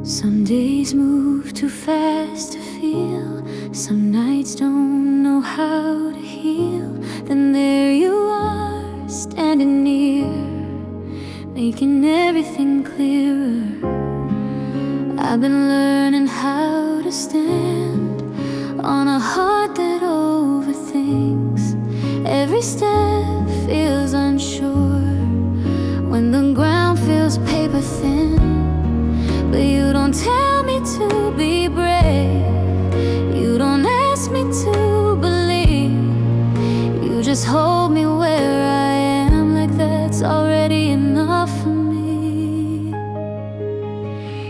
Some days move too fast to feel, some nights don't know how to heal. Then there you are, standing near, making everything clearer. I've been learning how to stand on a heart that overthinks. Every step feels unsure when the ground feels paper thin. But you don't tell me to be brave, you don't ask me to believe. You just hold me where I am, like that's already enough for me.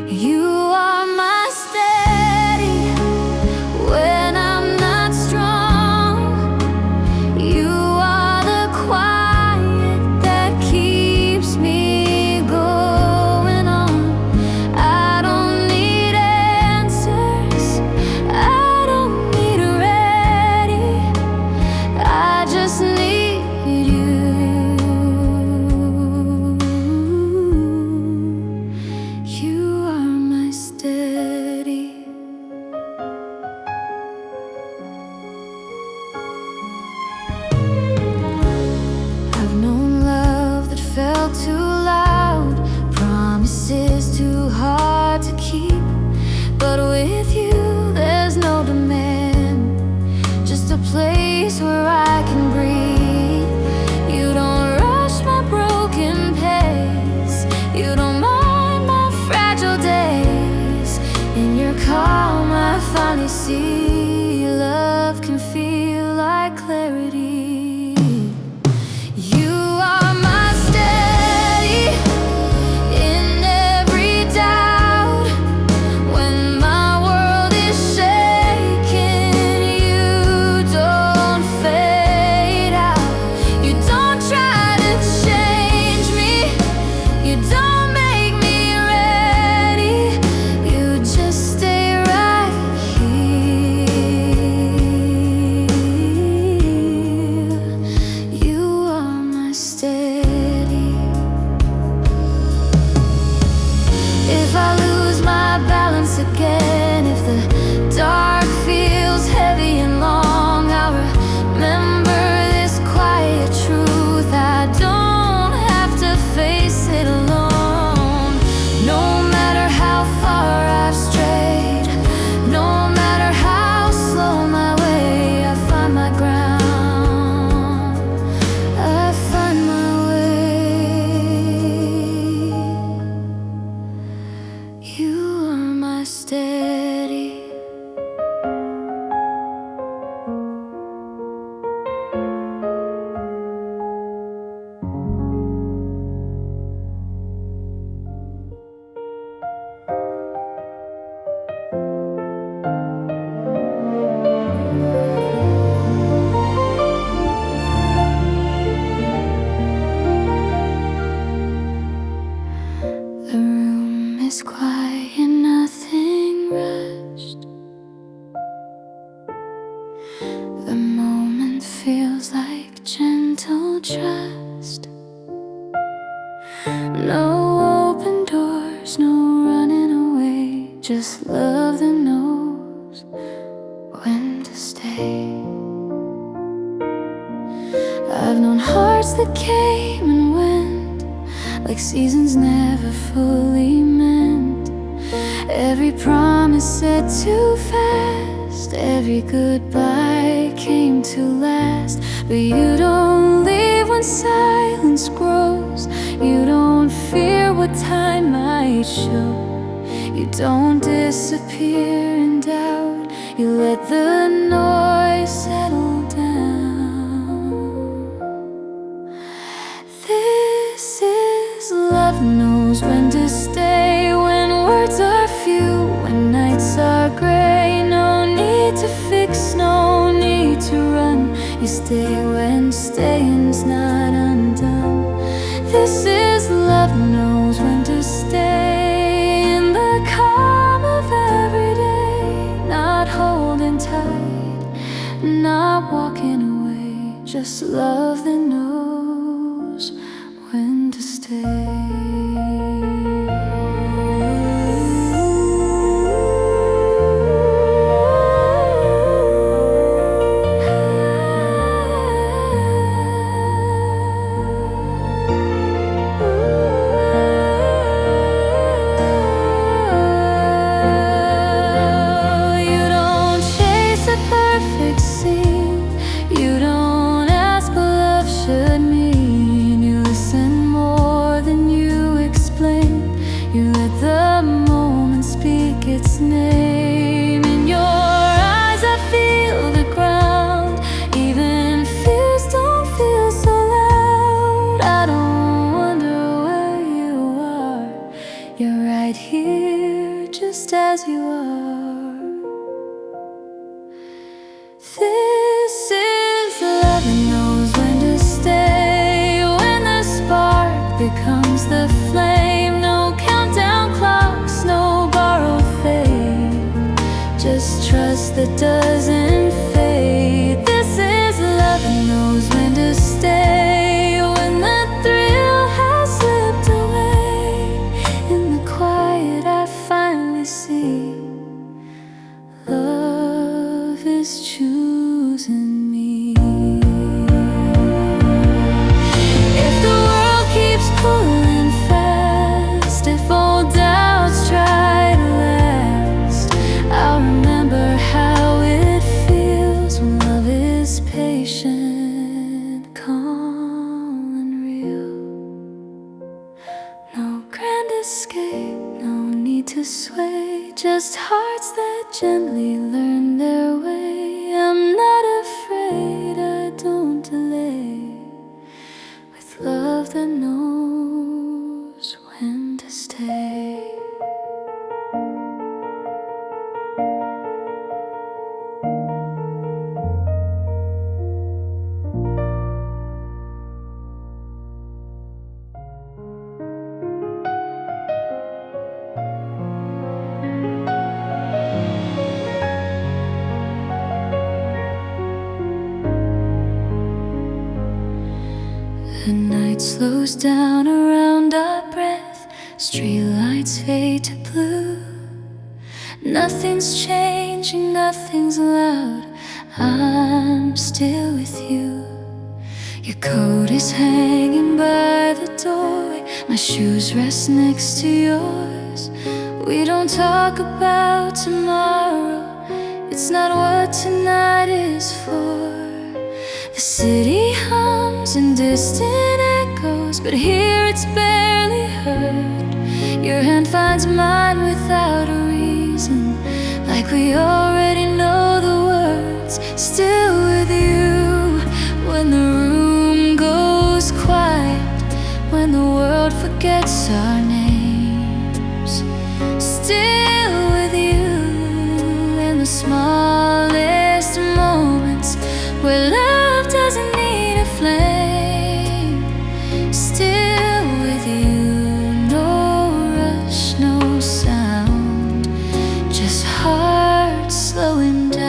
You are my steady when I'm not strong. You are the quiet that keeps me going on. I don't need answers, I don't need ready, I just need you. You are my steady. I've known love that felt too loud, promises too hard to keep. But with you there's no demand, just a place where I can breathe. You don't rush my broken pace, you don't mind my fragile days. In your calm I finally see love can feel like clarity. You are my steady in every doubt. When my world is shaking, you don't fade out. You don't try to change me, you don't make me ready, you just stay right here. You are my steady. If I lose my balance again, if the dark feels heavy and long, I'll remember this quiet truth: I don't have to face it alone. No matter how far I've strayed, no matter how slow my way, I find my ground, I find my way. You are my steady. The room is quiet, nothing rushed. The moment feels like gentle trust. No open doors, no running away, just love that knows when to stay. I've known hearts that came and went, like seasons never fully meant. Every promise said too fast, every goodbye came too last. But you don't leave when silence grows, you don't fear what time might show. You don't disappear in doubt, you let the noise settle down. This is love, knows when to stay, when words are few, when nights are gray. No need to fix, no need to run, you stay when staying's not undone. This is love, knows when to stay in the calm of every day, not holding tight, not walking away, just love that knows when to stay. here just as you are. This is love that knows when to stay, when the spark becomes the flame. No countdown clocks, no borrowed fame, just trust that doesn't fade. This is love that knows when to stay, when the thrill has slipped away. In the quiet I finally see love is choosing me. If the world keeps pulling fast, if old doubts try to last, I'll remember how it feels when love is patient, calm and real. No grand escape, no need to sway, just hearts that gently learn their way. I'm not afraid, I don't delay, with love that knows when to stay. The night slows down around our breath, streetlights fade to blue. Nothing's changing, nothing's loud, I'm still with you. Your coat is hanging by the doorway, my shoes rest next to yours. We don't talk about tomorrow, it's not what tonight is for. The city hums in distant echoes, but here it's barely heard. Your hand finds mine without a reason, like we already know the words. Still with you when the room goes quiet, when the world forgets our names. Still with you in the smallest moments, where love doesn't need a flame. Still with you, no rush, no sound, just hearts slowing down.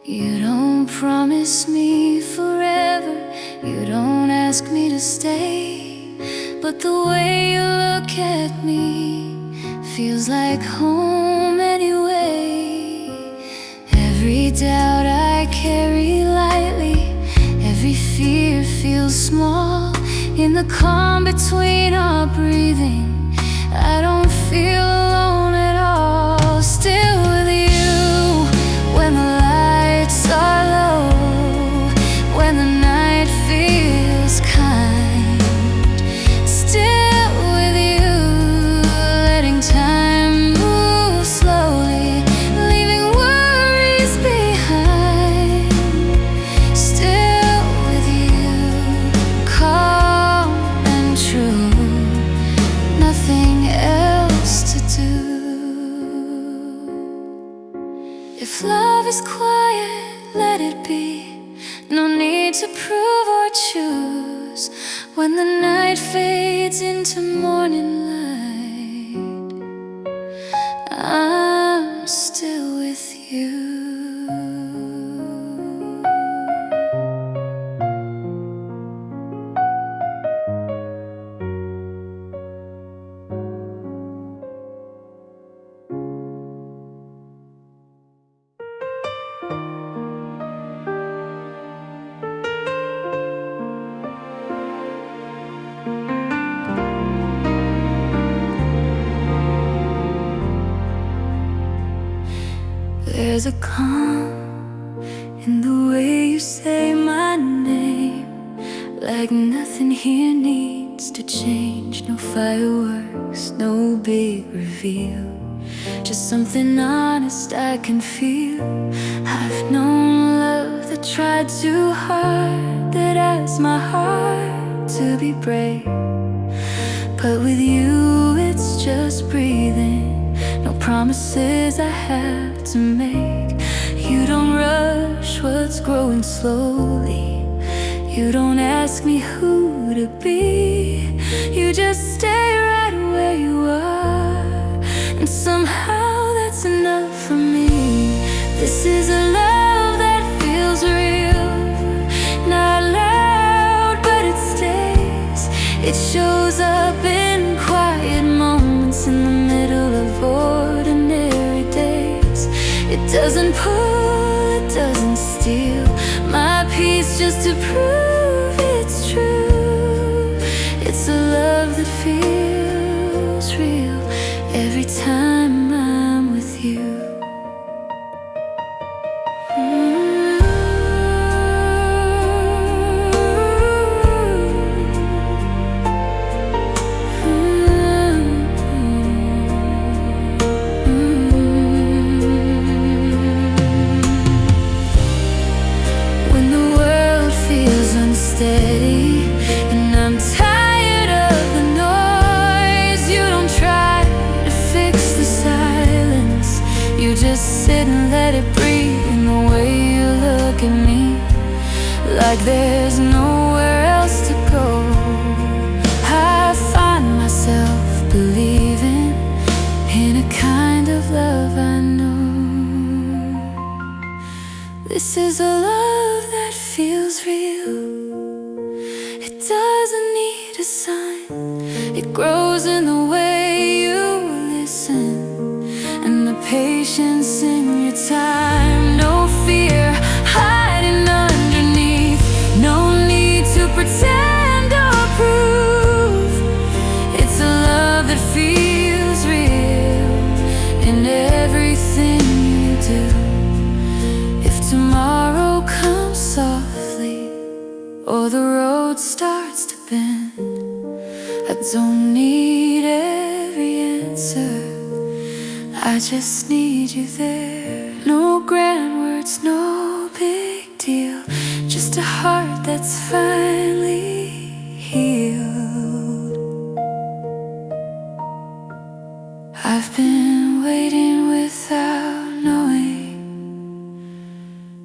You don't promise me forever, you don't ask me to stay, but the way you look at me feels like home anyway. Every doubt I carry lightly, every fear feels small. In the calm between our breathing, I don't feel alone at all. Still with you when the lights are low, when the night feels kind. Still with you, letting time move slowly, leaving worries behind. Still with you, calm and true, nothing else to do. If love is quiet, let it be. No need to prove or choose. When the night fades into morning light, I'm still with you. a calm in the way you say my name, like nothing here needs to change. No fireworks, no big reveal, just something honest I can feel. I've known love that tried too hard, that asked my heart to be brave, but with you it's just breathing. No promises I have to make. You don't rush what's growing slowly. You don't ask me who to be. You just stay right where you are, and somehow that's enough for me. This is a love that feels real, not loud but it stays. It shows up in quiet moments, in the middle of ordinary days. It doesn't pull, it doesn't steal my peace just to prove it's true. It's a love that feels real every time I'm with you. Steady, and I'm tired of the noise. You don't try to fix the silence. You just sit and let it breathe. In the way you look at me, like there's nowhere else to go. I find myself believing in a kind of love I know. This is a love that feels real. It doesn't need a sign. It grows in the way you listen, and the patience in your time. No fear hiding underneath, no need to pretend or prove. It's a love that feels real in everything you do. If tomorrow comes softly, or the road starts to bend, I don't need every answer, I just need you there. No grand words, no big deal, just a heart that's finally healed. I've been waiting without knowing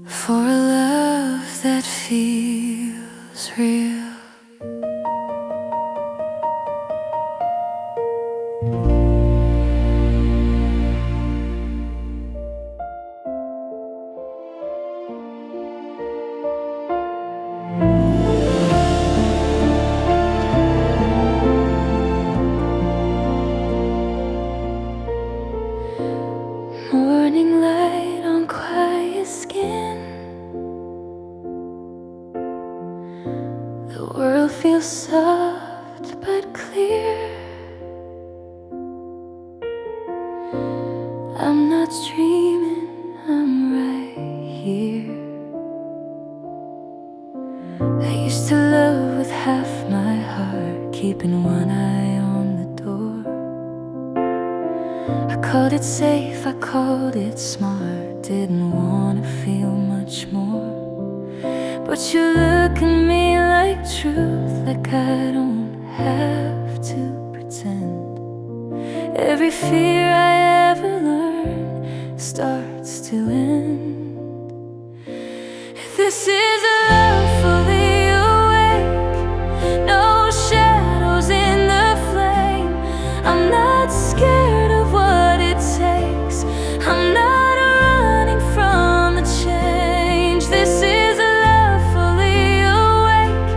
for a love that feels real. Morning light on quiet skin, the world feels soft but clear. I'm not dreaming, I'm right here. I used to love with half my heart, keeping one eye on the door. I called it safe, I called it smart, didn't want to feel much more. But you look at me like truth, like I don't have to pretend. Every fear I ever learned starts to end. This is a love fully awake, no shadows in the flame. I'm not scared of what it takes, I'm not running from the change. This is a love fully awake,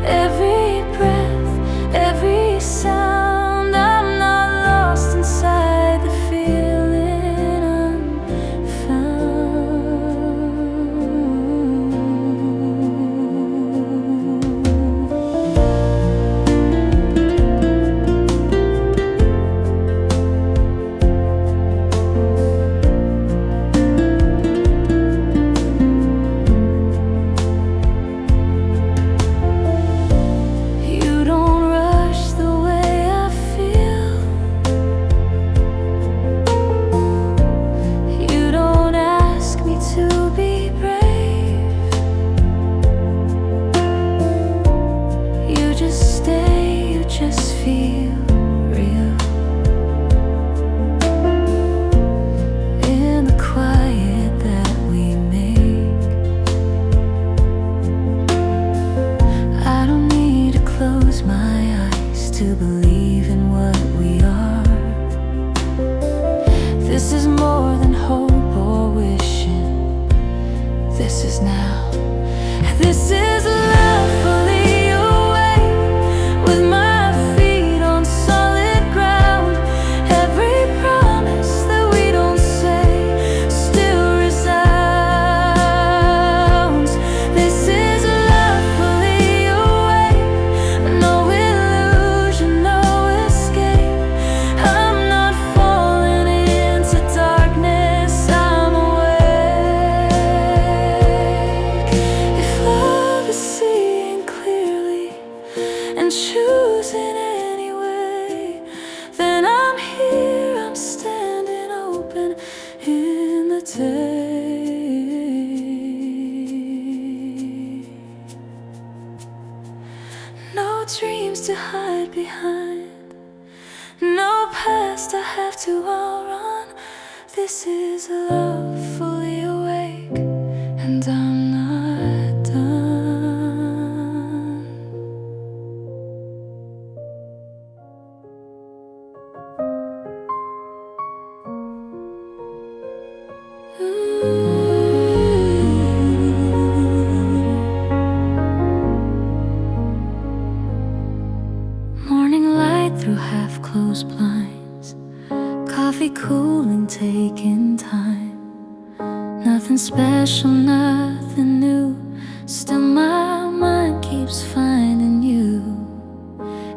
every breath, every sound. I'm not lost inside the feeling I'm found. out. This is love fully awake, with my feet on solid ground. Every promise that we don't say still resounds. This is love fully awake, no illusion, no escape. I'm not falling into darkness, I'm awake. If love is seeing clearly and choosing anyway, then I'm here, I'm standing open in the day. No dreams to hide behind, no past I have to outrun. This is love fully awake, and I'm not done. Morning light through half-closed blinds, coffee cooling, taking time. Nothing special, nothing new, still my mind keeps finding you.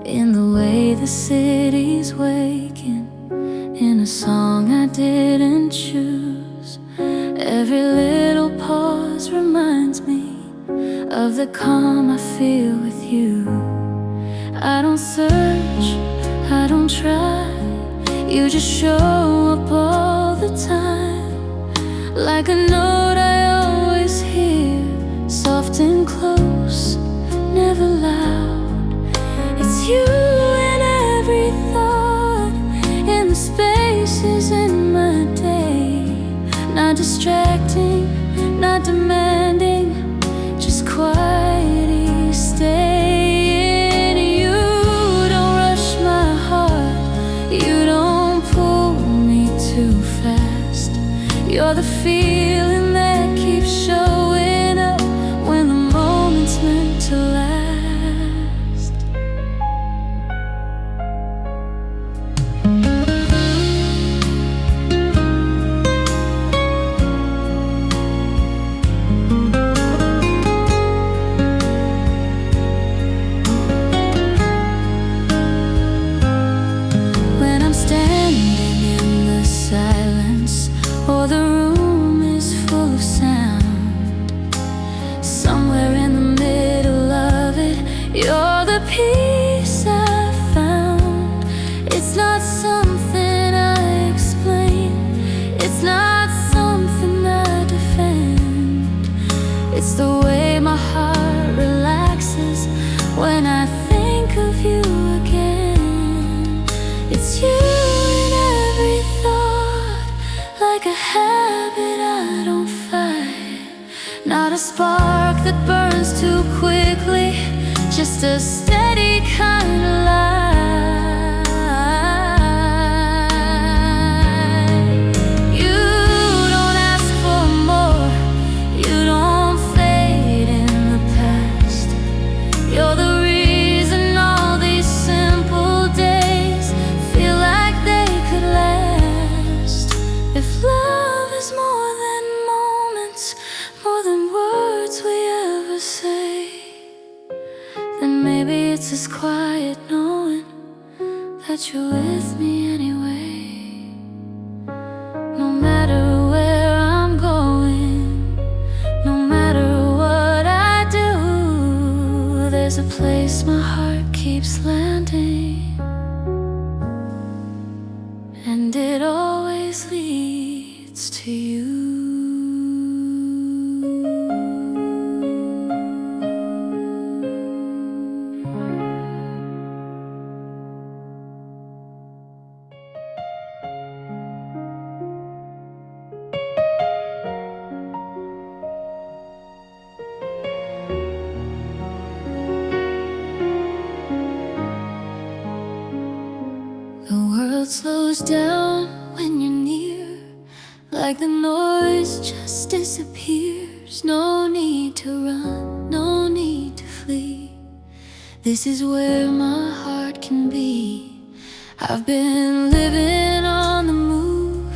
In the way the city's waking, in a song I didn't choose. Every little pause reminds me of the calm I feel with you. I don't search, I don't try, you just show up all the time. Like a note I always hear, soft and close, never loud. It's you in every thought, in the spaces in my day. Not distracting, not demanding, just quietly staying. You don't rush my heart, you don't pull me too fast. You're the feeling that keeps showing up when the moment's meant to last. When I'm standing in the silence, or the room is full of sound, somewhere in the middle of it, you're the peace I found. It's not something I explain, it's not something I defend. It's the way my heart relaxes when I think of you again. It's you in every thought, like a habit I don't fight. Not a spark that burns too quickly, just a steady kind of light. You don't ask for more, you don't fade in the past. You're the reason all these simple days feel like they could last. If love is more than moments, more than words we ever say, then maybe it's as quiet knowing that you're with me anyway. No matter where I'm going, no matter what I do, there's a place my heart keeps landing, and it always leads to you. The world slows down when you're near, like the noise just disappears. There's no need to run, no need to flee. This is where my heart can be. I've been living on the move,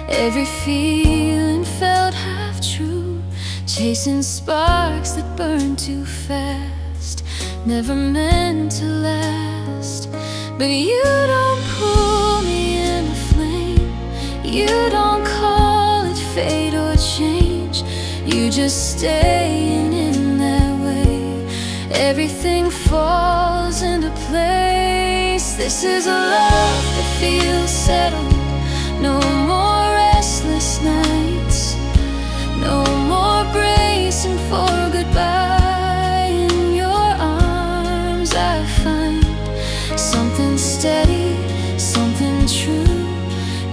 every feeling felt half true, chasing sparks that burn too fast, never meant to last. But you don't pull me in the flame, you don't call it fate or change. You just staying in that way, everything falls into place. This is a love that feels settled, no more restless nights, no more bracing for goodbye. In your arms I find something steady, something true,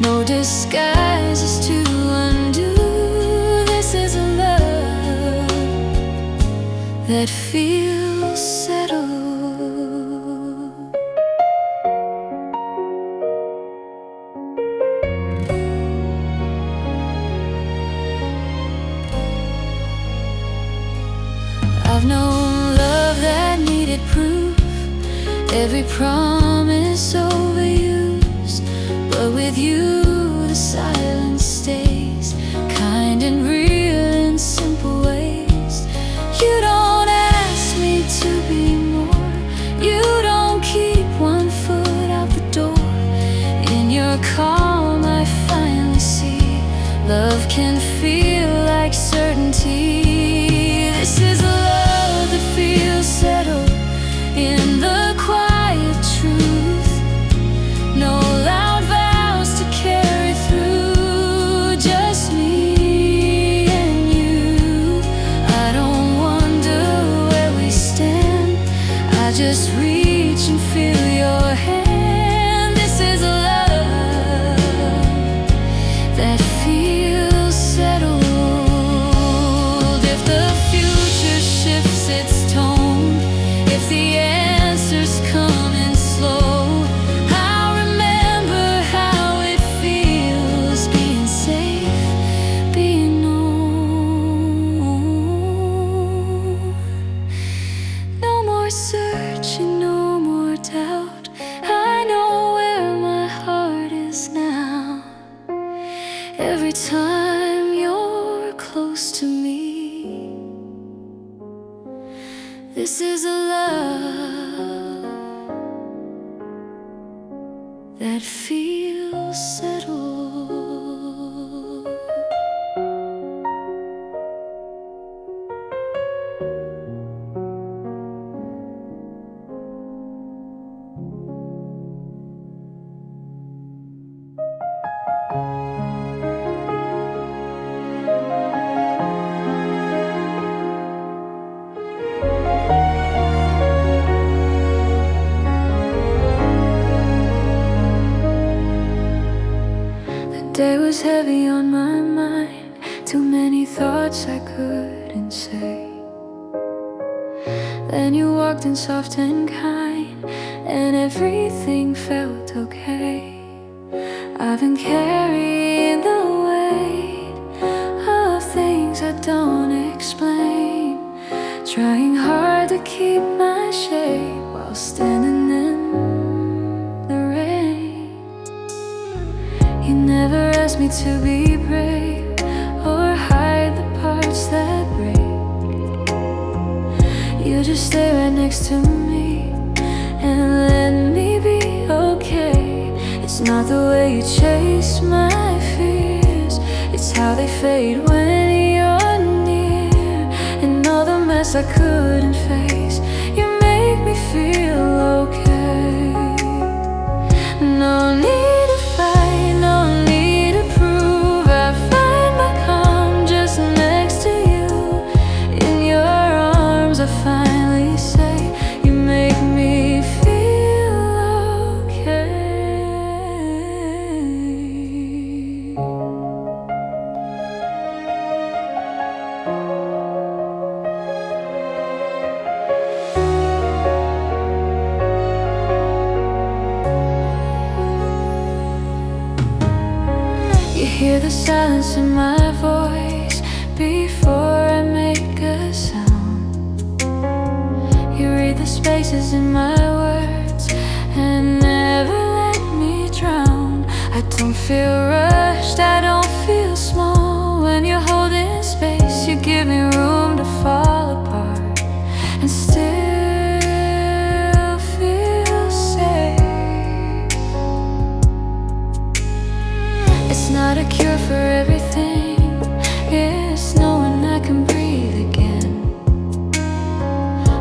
no disguises to undo. This is a love that feels settled. I've known love that needed proof, every promise overused, but with you the silence stays, kind and real in simple ways. You don't ask me to be more, you don't keep one foot out the door. In your calm I finally see love can feel like certainty. This is a love that feels settled in the quiet truth, no loud vows to carry through, just me and you. I don't wonder where we stand, I just reach and feel your hand. This is a love that feels settled. If the future shifts its tone, if the answers come in slow, I'll remember how it feels being safe, being known. No more searching, no more doubt, I know where my heart is now. Every time you're close to me, this is a love that feels settled. The day was heavy on my mind, too many thoughts I couldn't say. Then you walked in soft and kind, and everything felt okay. I've been carrying the weight of things I don't explain, trying hard to keep my shape while standing in the rain. You never asked me to be brave or hide the parts that break. You just stay right next to me and let me be okay. It's not the way you chase my fears, it's how they fade when you're near. And all the mess I couldn't face, you make me feel okay. No need to fight, no need to prove, I find my calm just next to you. In your arms I finally say, you make me feel okay. You hear the silence in my voice before I spaces in my words and never let me drown. I don't feel rushed, I don't feel small. When you're holding space, you give me room to fall apart and still feel safe. It's not a cure for everything, it's knowing I can breathe again.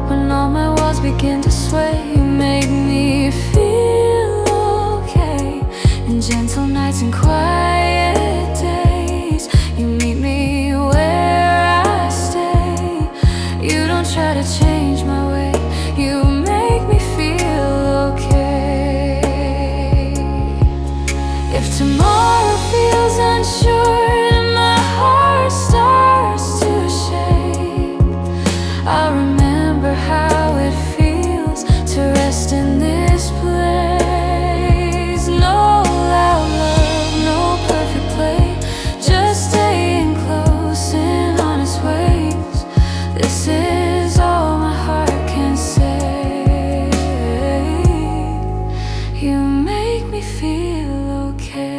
When all my walls begin to sway, you make me feel okay. In gentle nights and quiet days, you meet me where I stay. You don't try to change my way, you make me feel okay. If tomorrow feels unsure and my heart starts to shake, I'll remember how it feels to rest in this place. No loud love, no perfect play, just staying close in honest ways. This is all my heart can say. You make me feel okay.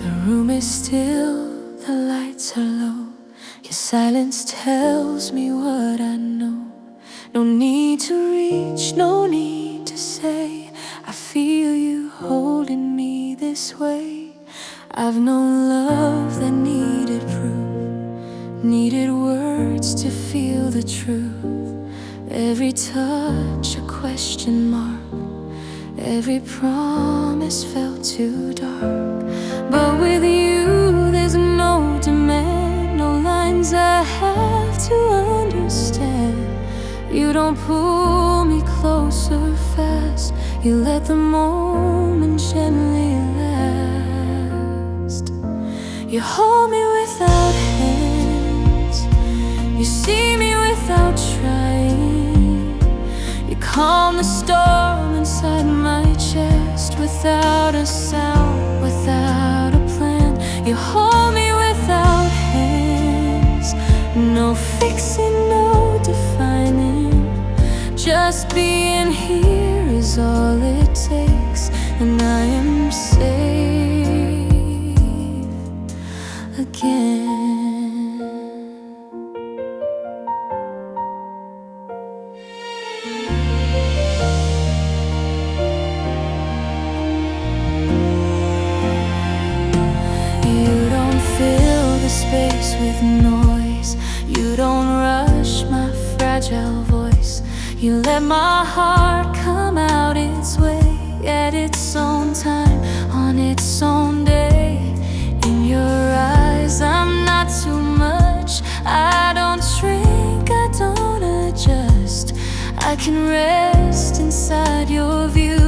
The room is still, the lights are low. Your silence tells me what I know. No need to reach, no need to say, I feel you holding me this way. I've known love that needed proof, needed words to feel the truth. Every touch a question mark, every promise felt too dark. But with you there's no demand, no lines I have to understand. You don't pull me closer fast, you let the moment gently last. You hold me without hands, you see me without trying. You calm the storm inside my chest without a sound, without a plan. You hold me without hands, no fixing, no defining. Just being here is all it takes, and I am safe again. Space with noise, you don't rush my fragile voice. You let my heart come out its way at its own time, on its own day. In your eyes I'm not too much, I don't shrink, I don't adjust. I can rest inside your view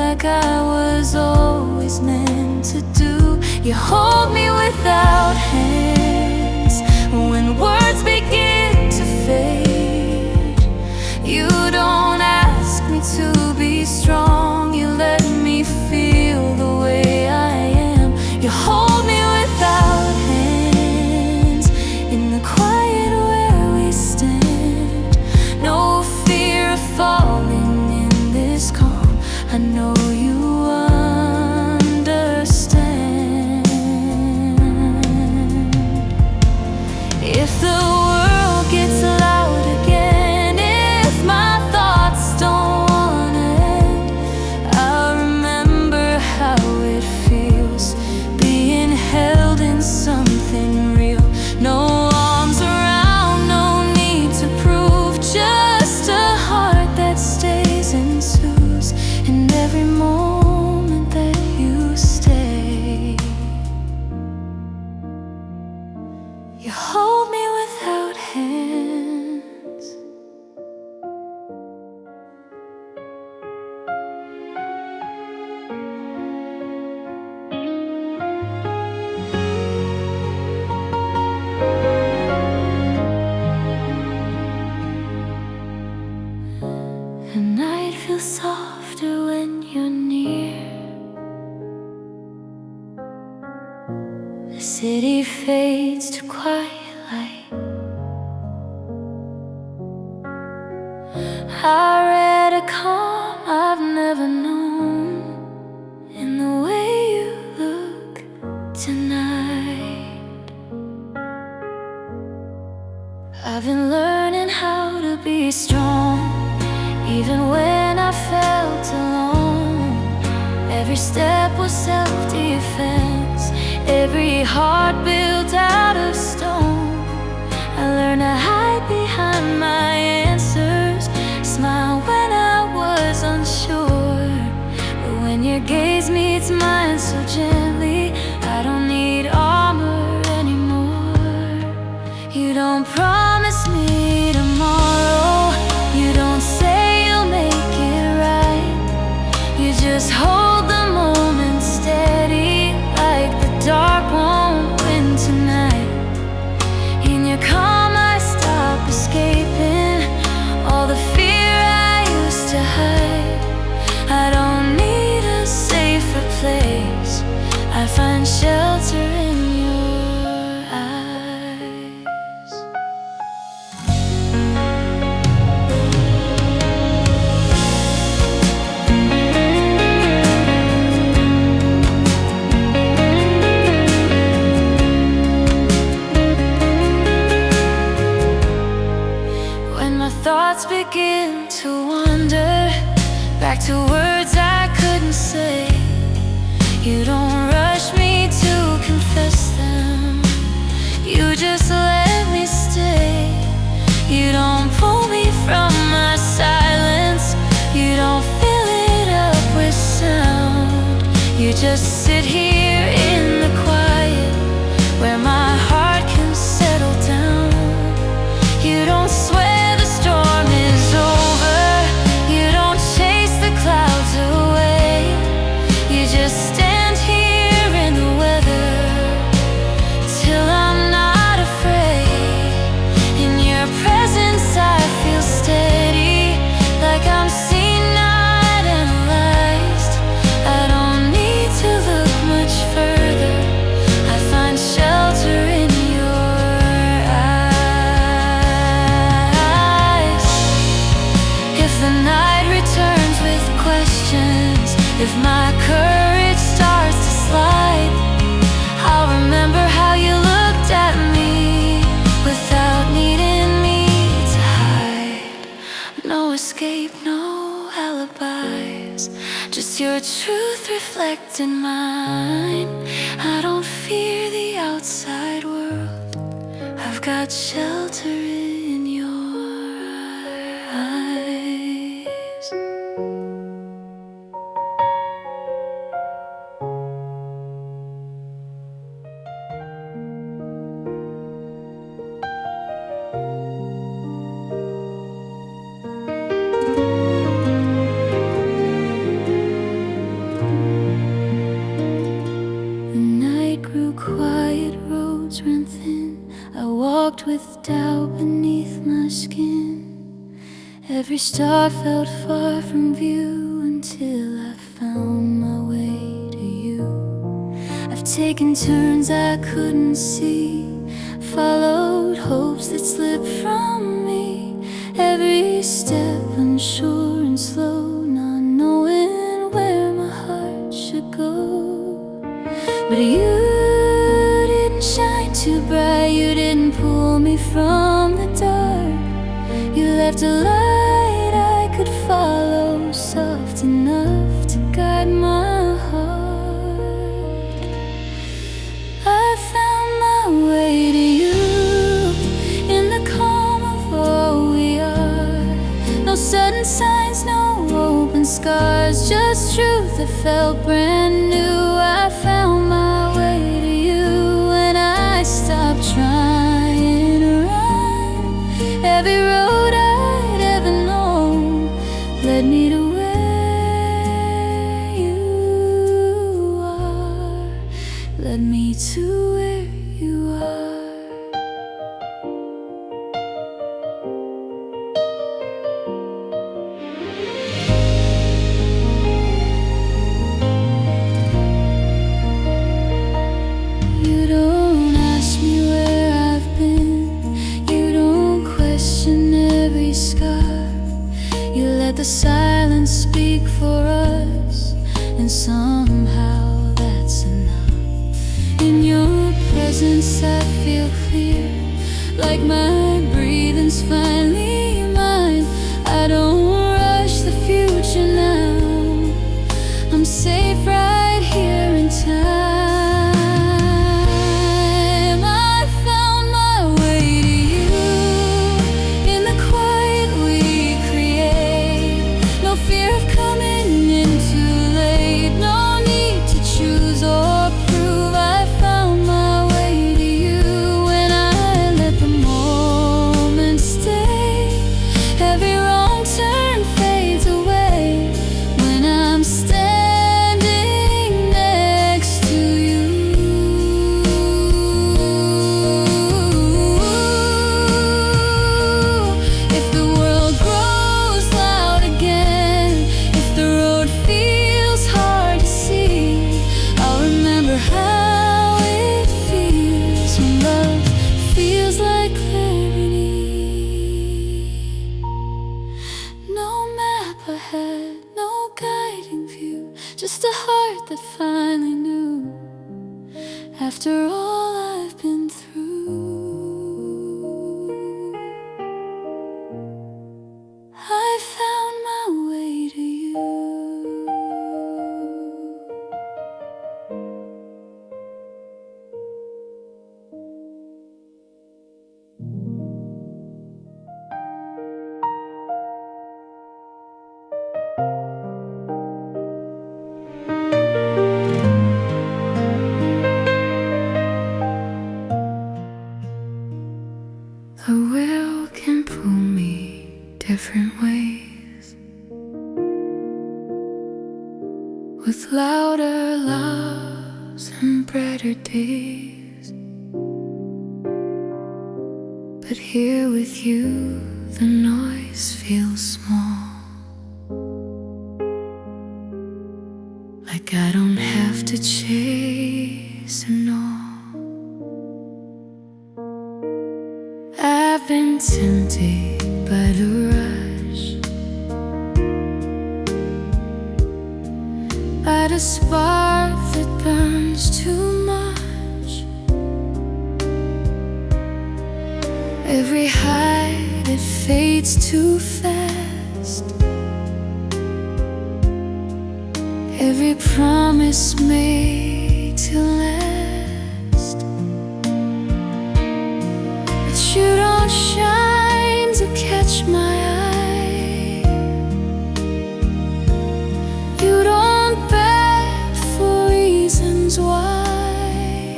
like I was always meant to do. You hold me without hands when words begin to fade. You don't ask me to be strong, you let me feel the way I am. You hold me without hands in the quiet where we stand. No fear of falling in this calm, I know you understand. If the world gets loud again, if my thoughts don't The night feels softer when you're near. The city fades to quiet light. I read a calm I've never known in the way you look tonight. I've been learning how to be strong, even when I felt alone. Every step was self-defense, every heart built out of stone. I learned to hide behind my answers, smile when I was unsure. But when your gaze meets mine so gently, I don't need armor anymore. You don't promise me tomorrow, you don't say you'll make it right. You just hold the moment steady, like the dark won't win tonight. In your calm I stop escaping all the fear I used to hide. I don't need a safer place, I find shelter in your eyes. When my thoughts begin to wander back to words I couldn't say, you don't rush me to confess them, you just let me stay. You don't pull me from my silence, you don't fill it up with sound. You just sit here in the quiet, where my heart can settle down. You don't swear the storm is over, you don't chase the clouds away. You just stand here in the weather till I'm not afraid. In your presence I feel steady, like I'm seen, not analyzed. I don't need to look much further, I find shelter in your eyes. If the night returns with questions, if my courage starts to slide, I'll remember how you looked at me without needing me to hide. No escape, no alibis, just your truth reflecting mine. I don't fear the outside world, I've got shelter in your eyes. The night grew quiet, roads ran thin. I walked with doubt beneath my skin. Every star felt far from view until I found my way to you. I've taken turns I couldn't see, followed hopes that slipped from me. Every step unsure and slow, not knowing where my heart should go. But you didn't shine too bright, you didn't pull me from the dark. You left a light I could follow, soft enough to guide my heart. I found my way to you in the calm of all we are. No sudden signs, no open scars, just truth that felt brand new. I found my way to you and I stopped trying to run. Every road I'd ever known led me to where you are, led me to where you are. You let the silence speak for us, and somehow that's enough. In your presence I feel clear, like my breathing's finally mine. I don't rush the future now, I'm safe right here in time. Just a heart that finally knew, after all I've been through, I found my way to you. The will can pull me different ways, with louder loves and brighter days. But here with you, the noise feels small, like I don't have to chase and all. I've been tempted by the rush, by the spark that burns too much. Every high that fades too fast, every promise made to last. But you don't shine to catch my eye, you don't beg for reasons why.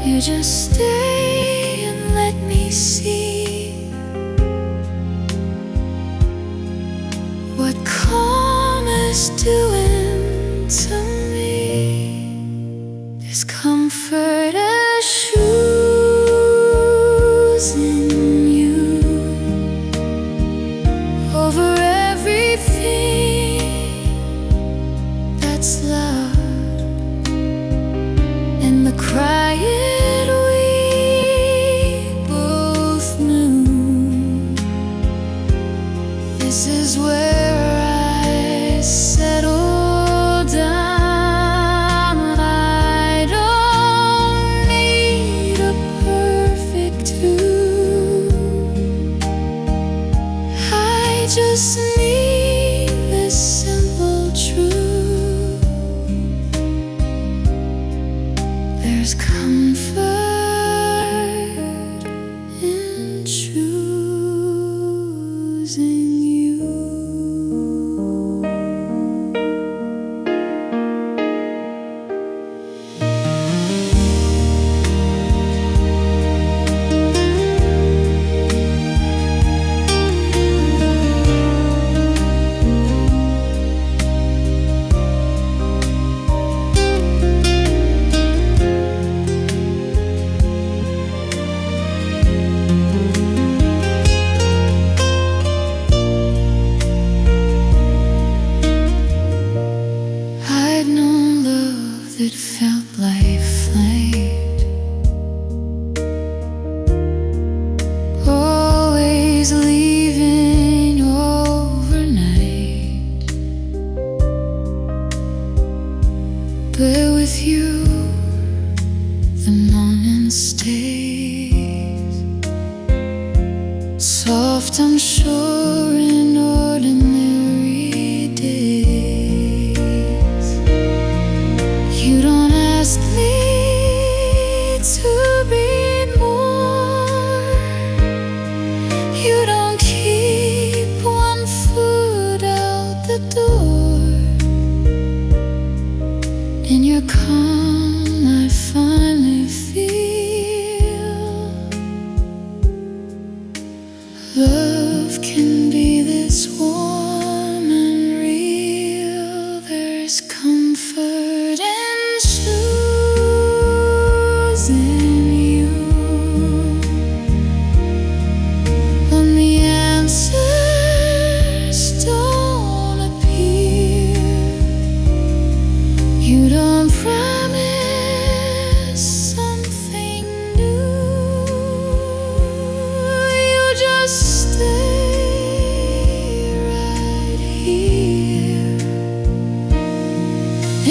You just stay and let me see what calm is doing to me. There's comfort as choosing you over everything that's loud, and the quiet we both knew. This is where I settle down. I don't need a perfect view, I just need this simple truth. There's comfort in choosing you. shore in ordinary days. You don't ask me to be more. You don't keep one foot out the door. In your calm I finally feel love can be this warm and real. There's comfort in choosing you. When the answers don't appear, you don't promise something new. You just stay right here.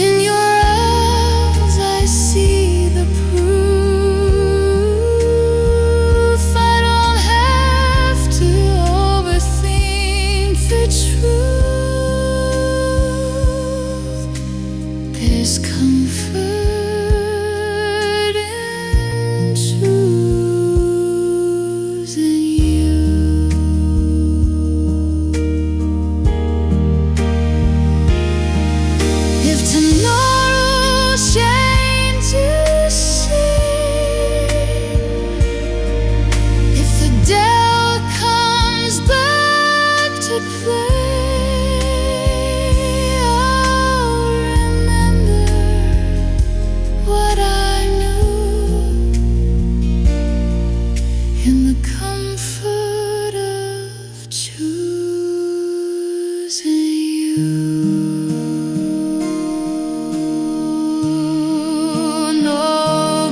In your eyes I see the proof. I don't have to overthink the truth. There's comfort in choosing you. If tomorrow's changes shape, if the doubt comes back to play, I'll remember what I knew in the comfort of choosing you. No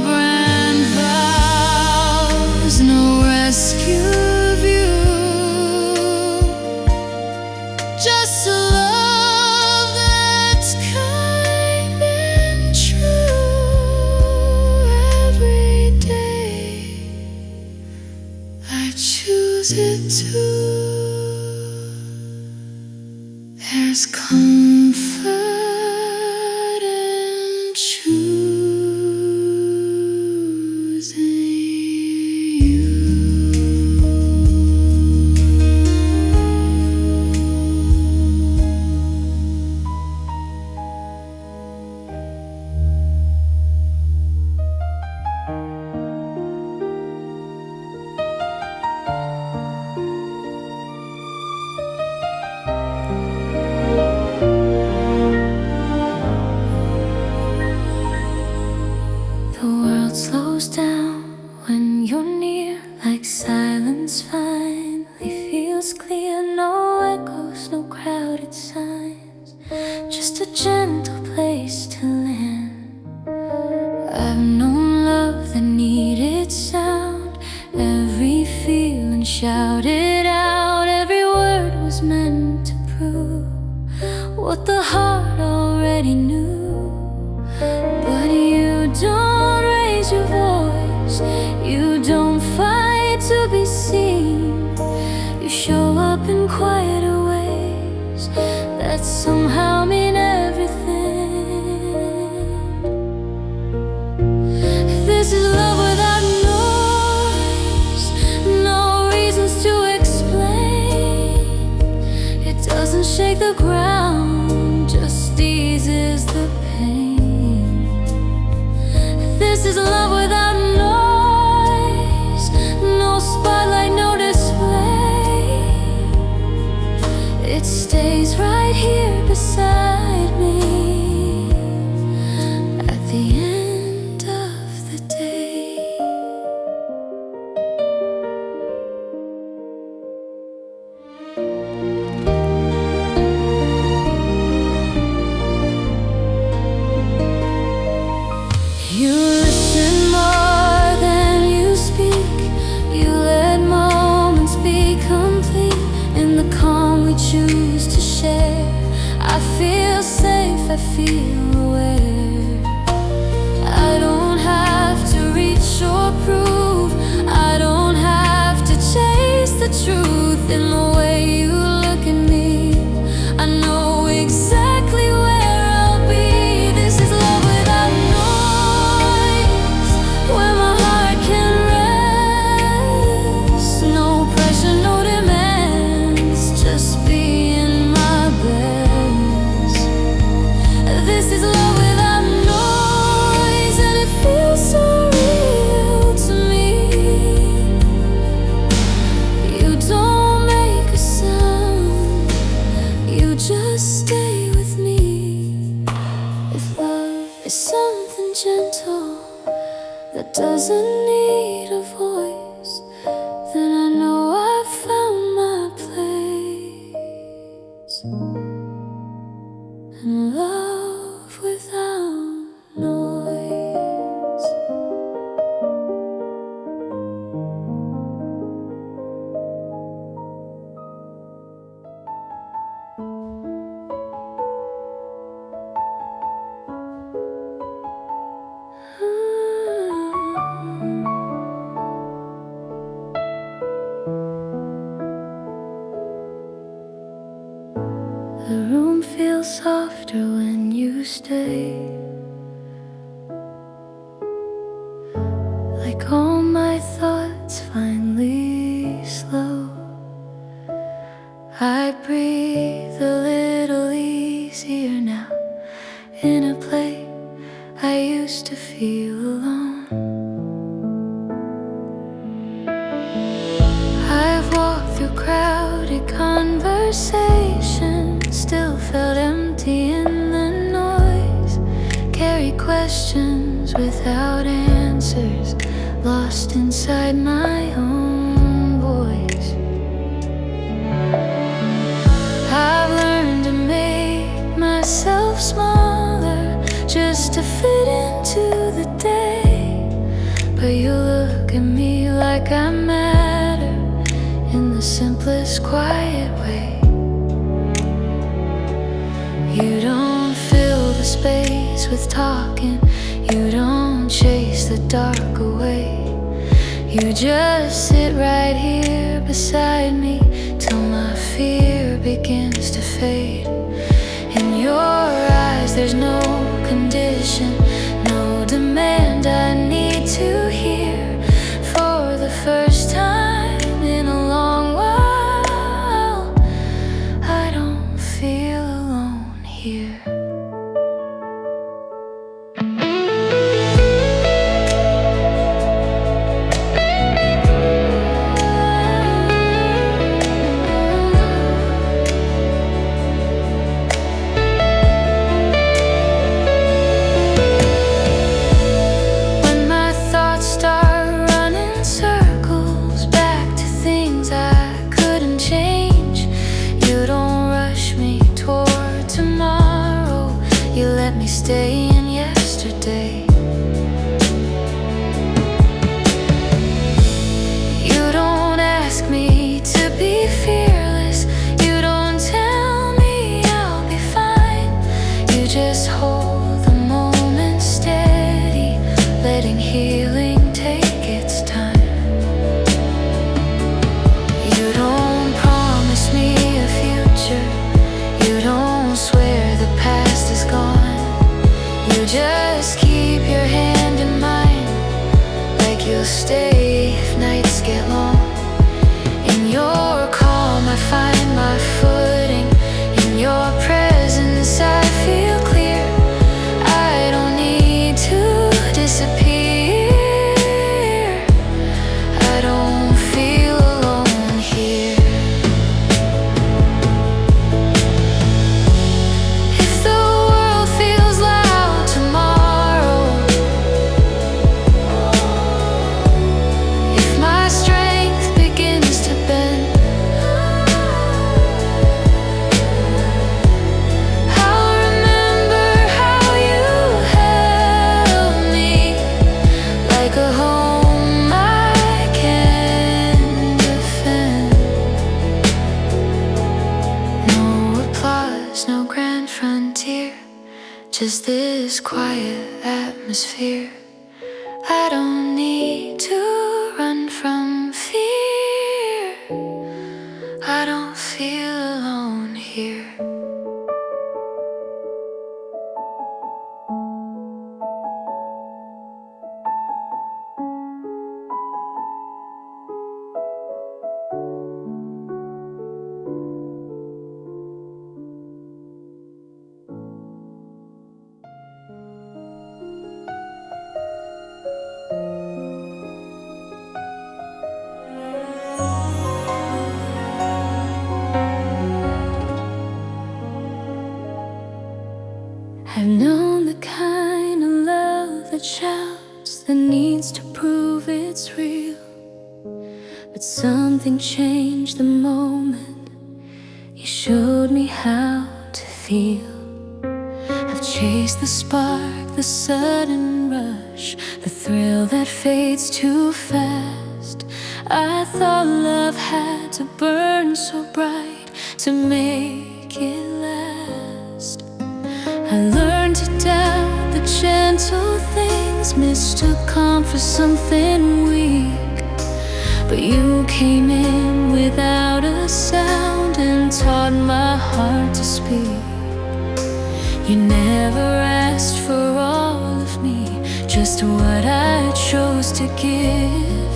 grand vows, no rescue view, just a love that's kind and true. Every day I choose it too. There's comfort in choosing you. The world slows down when you're near, like silence finally feels clear. No echoes, no crowded signs, just a gentle place to land. I've known love that needed sound, every feeling shouted out, every word was meant to prove what the heart already knew. But you don't raise your voice, you don't fight to be seen. You show up in quieter ways that somehow mean everything. This is love without noise, no reasons to explain. It doesn't shake the ground, just eases the pain. This is love without noise, no spotlight, no display. It stays right here beside me at the end of the day. You listen more than you speak. You let moments be complete. In the calm we choose to share, I feel safe, I feel aware. I don't have to reach or prove, I don't have to chase the truth. in the way you look at me. I know exactly where I'll be. This is love without noise, where my heart can rest. No pressure, no demands, just being my best. This is love without noise, and it feels so real to me. You don't make a sound, you just stay with me. If love is something gentle that doesn't need a voice, then I know I've found my place. And love without noise. The room feels softer when you stay, like all my thoughts finally slow. I breathe a little easier now, in a place I used to feel alone. I've walked through crowded conversations, still felt empty in the noise. Carried questions without answers, lost inside my own voice. I've learned to make myself smaller, just to fit into the day. But you look at me like I matter, in the simplest, quiet way. You don't fill the space with talking, you don't chase the dark away. You just sit right here beside me till my fear begins to fade. In your eyes there's no condition, no demand I need to hear. For the first time in a long while, I don't feel alone here. Stay in yesterday. You don't ask me to be fearless, you don't tell me I'll be fine. You just hold the moment steady, letting healing take its time. You don't promise me a future, you don't swear the past is gone. You just keep your hand in mine, like you'll stay if nights get long. In your calm I find my footing, in your presence I feel clear. I don't need to disappear, I don't feel alone here. If the world feels loud tomorrow, if my strength begins to bend, I'll remember how you held me, like a home I can defend. No applause, no grand frontier, just this quiet atmosphere. I don't need to run from fear, don't feel alone here. I've known the kind of love that shouts, that needs to prove it's real. But something changed the moment you showed me how to feel. I've chased the spark, the sudden rush, the thrill that fades too fast. I thought love had to burn so bright to make it last. I learned to doubt the gentle things, mistook calm for something weak. But you came in without a sound and taught my heart to speak. You never asked for all of me, just what I chose to give.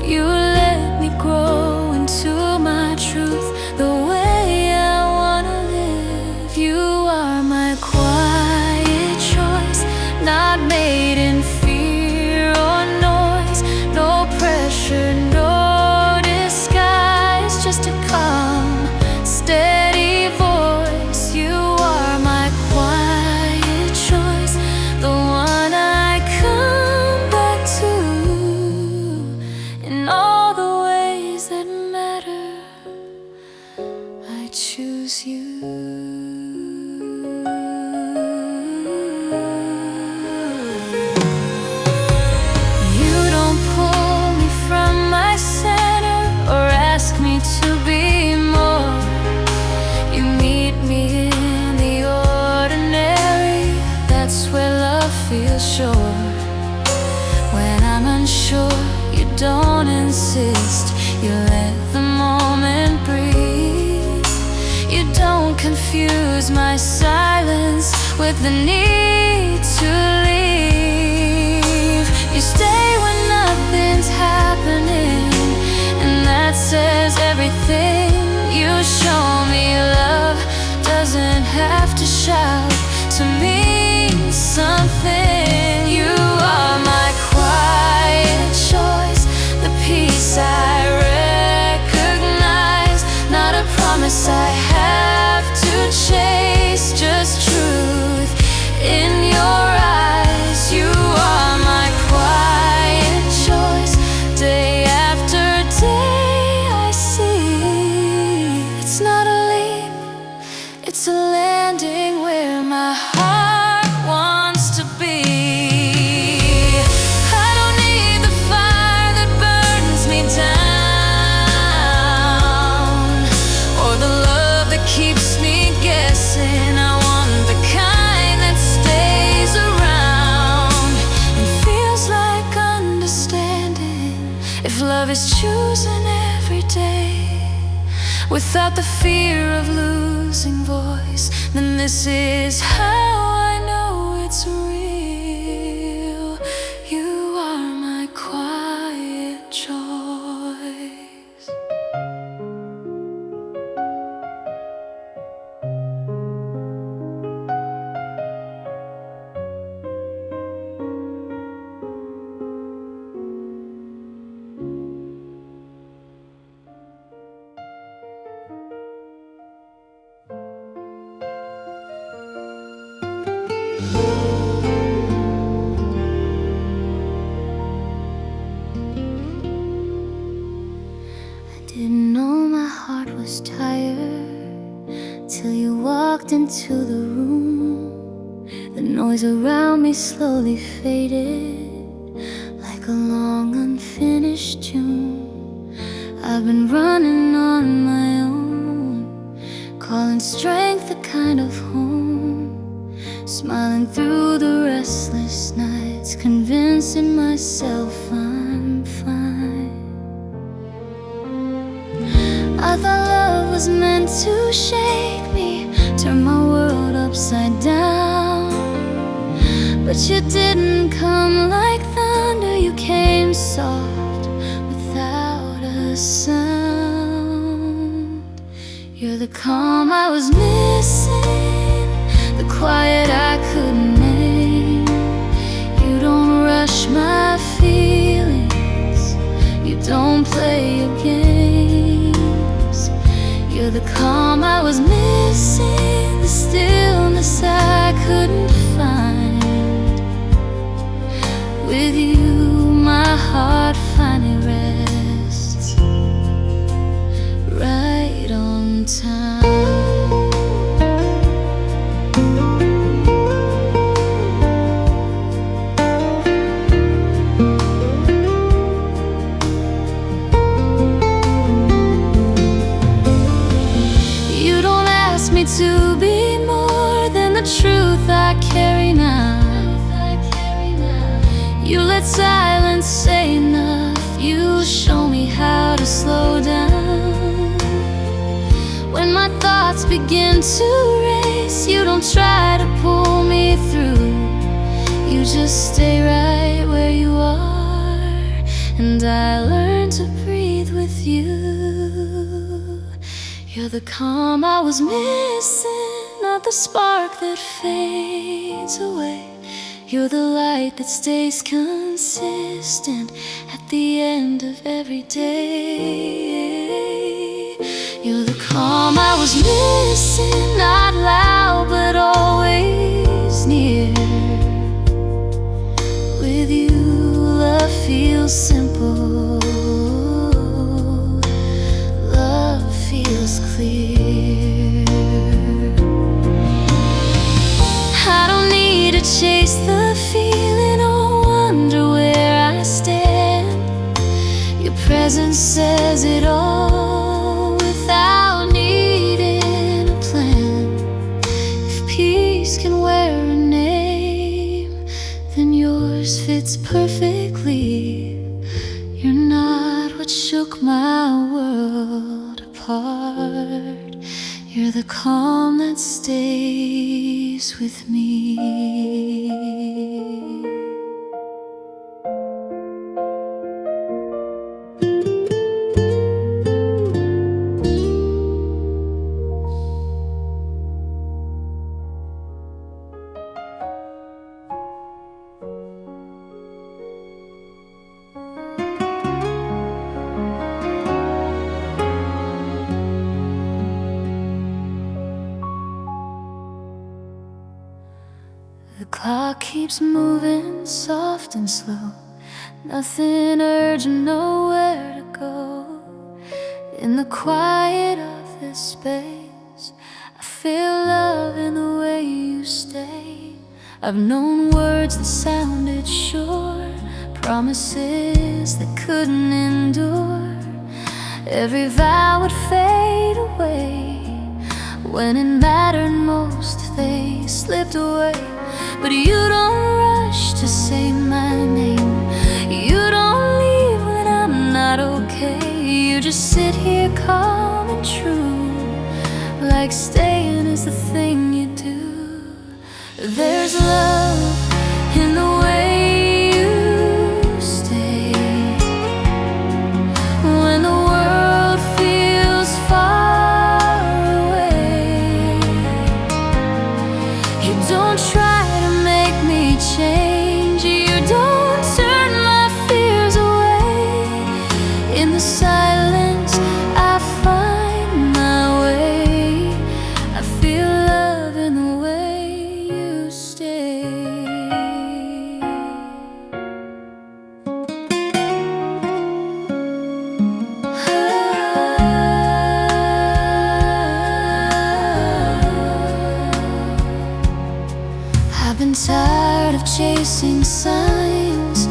You let me grow into my truth, the way I wanna live. You are my quiet choice, not made in fear or noise. No pressure, no disguise, just a calm, steady voice. You are my quiet choice, the one I come back to. In all the ways that matter, I choose you. You don't pull me from my center or ask me to be more. You meet me in the ordinary, that's where love feels sure. When I'm unsure, you don't insist, you let the moment breathe. You don't confuse my silence with the need to leave. You stay when nothing's happening, and that says everything. You show me love doesn't have to shout to mean something. You are my quiet choice, the peace I recognize, not a promise I have to chase, just truth in your eyes. You are my quiet choice, day after day I see. It's not a leap, it's a landing where my heart wants to be. I don't need the fire that burns me down, or the love that keeps me guessing. I want the kind that stays around and feels like understanding. If love is chosen every day without the fear of losing voice, then this is how I know it's real. You are my quiet choice. Didn't know my heart was tired till you walked into the room. The noise around me slowly faded like a long unfinished tune. I've been running on my own, calling strength a kind of home, smiling through the restless nights, convincing myself I'm fine. I thought love was to shake me, turn my world upside down. But you didn't come like thunder, you came soft without a sound. You're the calm I was missing, the quiet I couldn't name. You don't rush my feelings, you don't play your games. You're the calm I was missing, the stillness I couldn't find. With you, my heart finally rests right on time. You don't ask me to be more than the truth I carry now. You let silence say enough, you show me how to slow down. When my thoughts begin to race, you don't try to pull me through. You just stay right where you are, and I learn to breathe with you. You're the calm I was missing, not the spark that fades away. You're the light that stays consistent at the end of every day. You're the calm I was missing, not loud but always near. With you, love feels simple, love feels clear. I don't need to chase the feeling or wonder where I stand. Your presence says it all without needing a plan. If peace can wear a name, then yours fits perfectly. You're not what shook my world apart. You're the calm that stays with me. The clock keeps moving soft and slow, nothing urgent, nowhere to go. In the quiet of this space, I feel love in the way you stay. I've known words that sounded sure, promises that couldn't endure. Every vow would fade away. When it mattered most, they slipped away. But you don't rush to say my name, you don't leave when I'm not okay. You just sit here calm and true, like staying is the thing you do. There's love in the way you stay. When the world feels far away, you don't try change, you don't turn my fears away. In the silence I find my way. I feel love in the way you stay. I've been tired of chasing signs,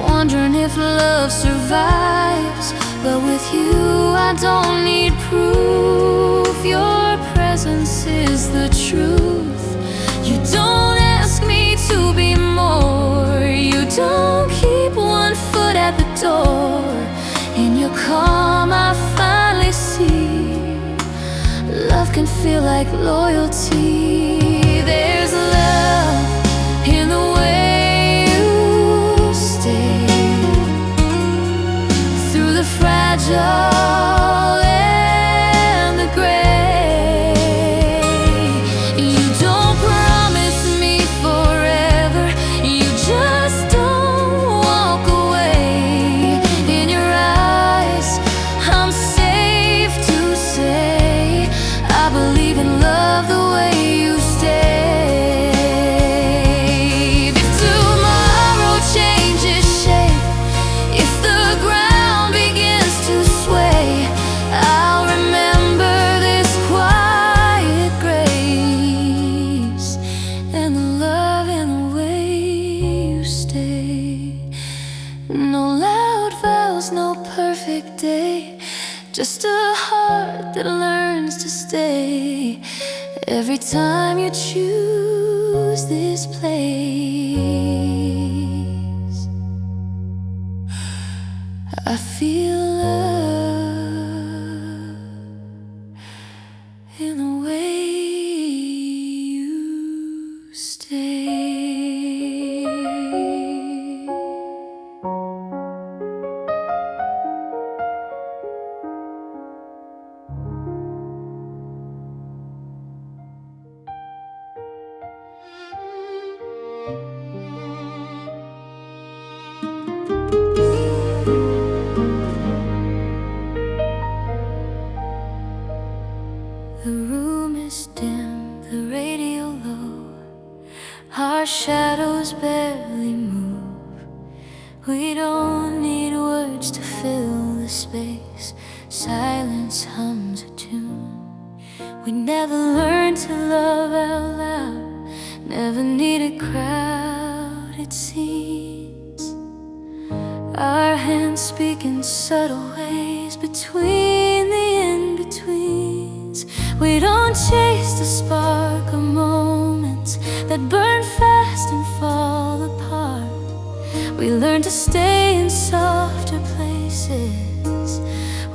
wondering if love survives. But with you I don't need proof, your presence is the truth. You don't ask me to be more, you don't keep one foot at the door. In your calm I finally see love can feel like loyalty. There's love in the way you stay through the fragile and the gray. You don't promise me forever, you just don't walk away. In your eyes, I'm safe to say I believe in love the way you stay. If tomorrow changes shape, if the ground begins to sway, I'll remember this quiet grace and the love in the way you stay. No loud vows, no perfect day, just a heart that learns to stay. Every time you choose this place, I feel love in the way you stay. The room is dim, the radio low, our shadows barely move. We don't need words to fill the space, silence hums a tune. We never learned to love out loud, never need a crowd, it seems. Our hands speak in subtle ways between the in-betweens. We don't chase the spark of moments that burn fast and fall apart. We learn to stay in softer places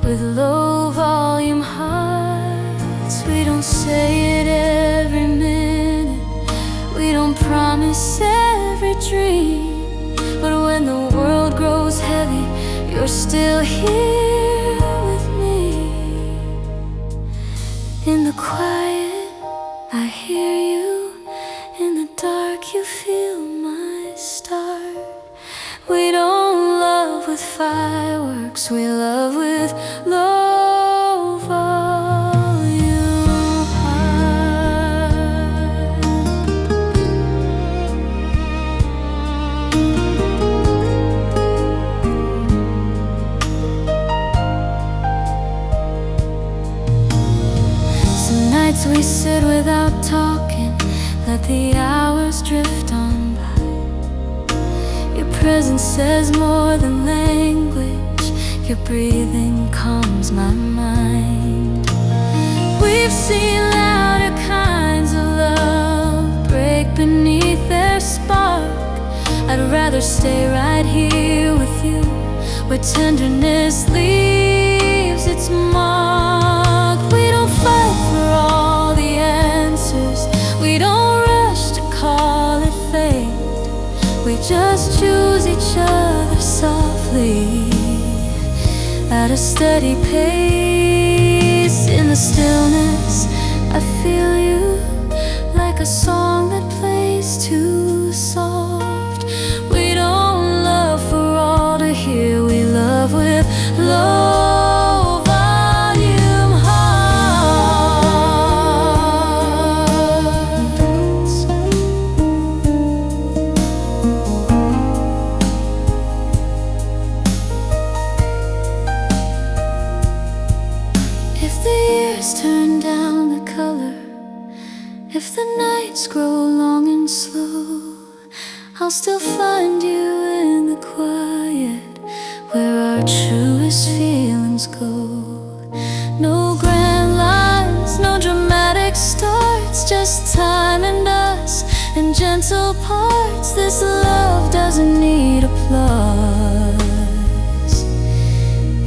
with low volume hearts. We don't say it every minute, we don't promise every dream, but when the world grows heavy, you're still here with me. In the quiet, I hear you. In the dark, you feel my start. We don't love with fireworks, we love with low volume heart. Some nights we sit without talking, let the hours drift on by. Your presence says more than language, your breathing calms my mind. We've seen louder kinds of love break beneath their spark. I'd rather stay right here with you, where tenderness leaves its mark. We don't fight for all the answers, we don't rush to call it fate. We just choose each other softly at a steady pace. In the stillness, I feel you like a song that plays too soft. We don't love for all to hear, we love with low volume hearts. If the years turn down the color, if the nights grow long and slow, I'll still find you in the quiet, where our truest feelings go. No grand lines, no dramatic starts, just time and us and gentle parts. This love doesn't need applause,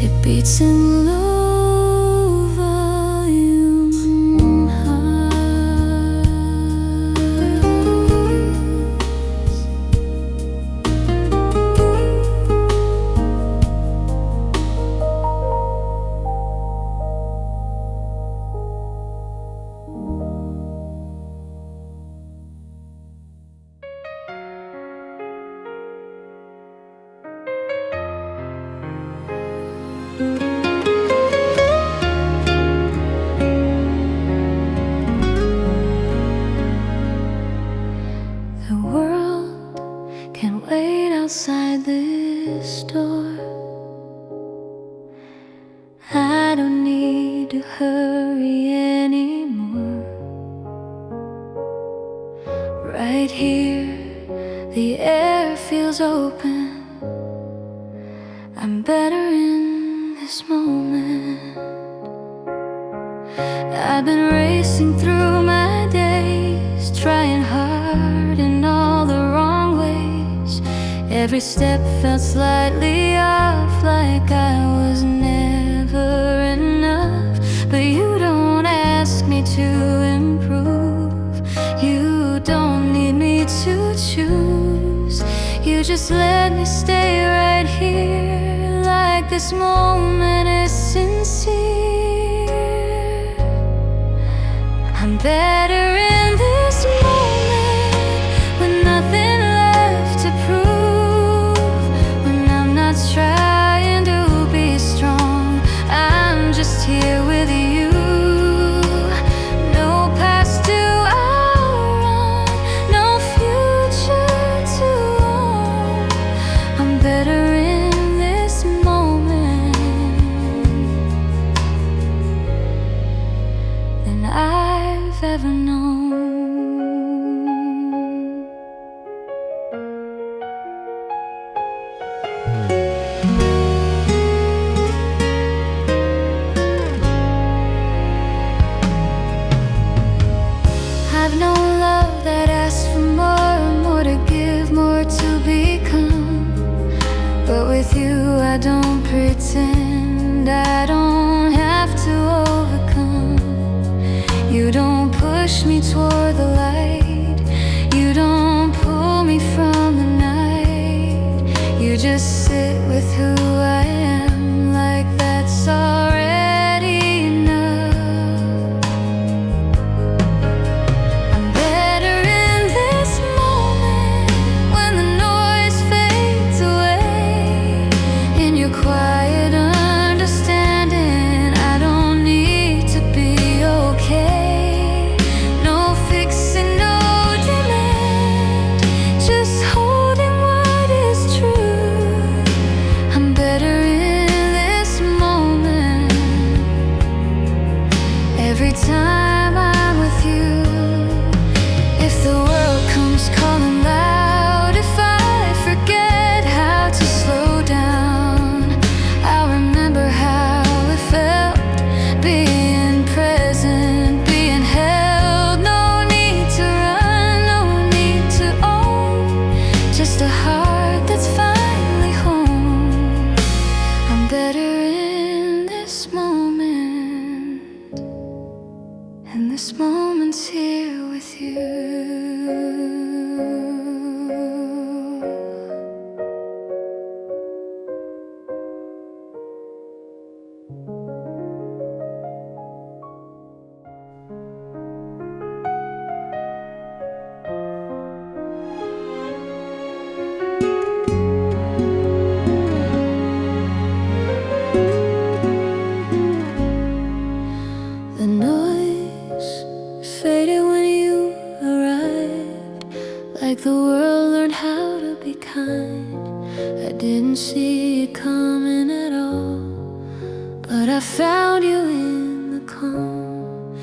it beats in low volume better in this moment. I've been racing through my days, trying hard in all the wrong ways. Every step felt slightly off, like I was never enough. But you don't ask me to improve, you don't need me to choose. You just let me stay right here, like this moment is sincere. I'm better in this moment, with nothing left to prove. When I'm not trying to be strong, I'm just here with you. No past to outrun, no future to own. I'm better in this moment than I've ever known. I've known love that asks for more, more to give, more to become. But with you I don't pretend, I don't have to overcome. You don't push me toward the light, you don't pull me from the night. You just sit with who I am, like that's already enough. I'm better in this moment, when the noise fades away. In your quiet understanding, I don't need to be okay. No fixing, no demand, just holding what is true. I'm better in this moment, every time I'm with you. If the world comes calling loud, if I forget how to slow down, I'll remember how it felt being present, being held. No need to run, no need to own, just a heart that's finally home. I'm better in this moment, and this moment's here with you. The noise faded when you arrived, like the world learned how to be kind. I didn't see it coming at all, but I found you in the calm.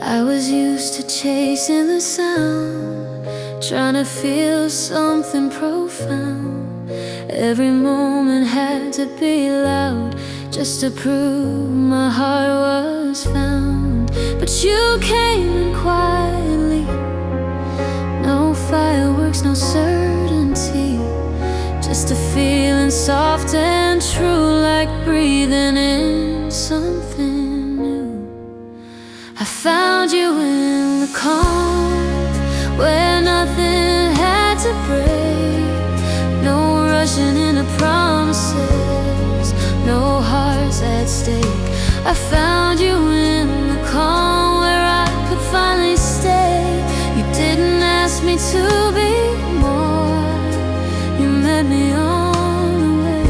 I was used to chasing the sound, trying to feel something profound. Every moment had to be loud, just to prove my heart was found. But you came in quietly, no fireworks, no certainty, just a feeling soft and true, like breathing in something new. I found you in the calm, where nothing had to break. No rushing into promises, no hearts at stake. I found you in the calm, where I could finally stay. You didn't ask me to be more, you met me on the way.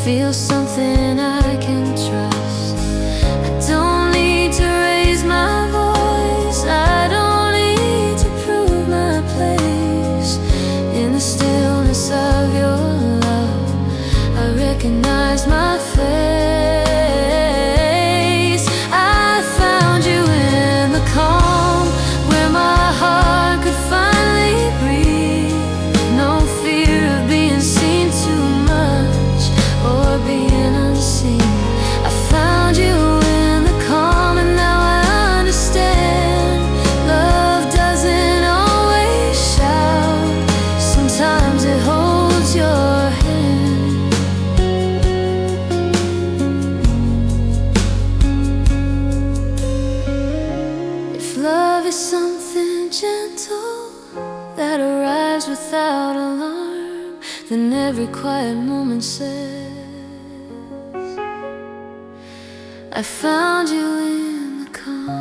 feel something I can trust. I don't need to raise my voice, I don't need to prove my place. In the stillness of your love, I recognize my face. I found you in the calm, where my heart could finally breathe. No fear of being seen too much or being unseen. I found you in the calm, and now I understand. Love doesn't always shout, sometimes it holds your hand. If love is something gentle that arrives without alarm, then every quiet moment says, I found you in the calm.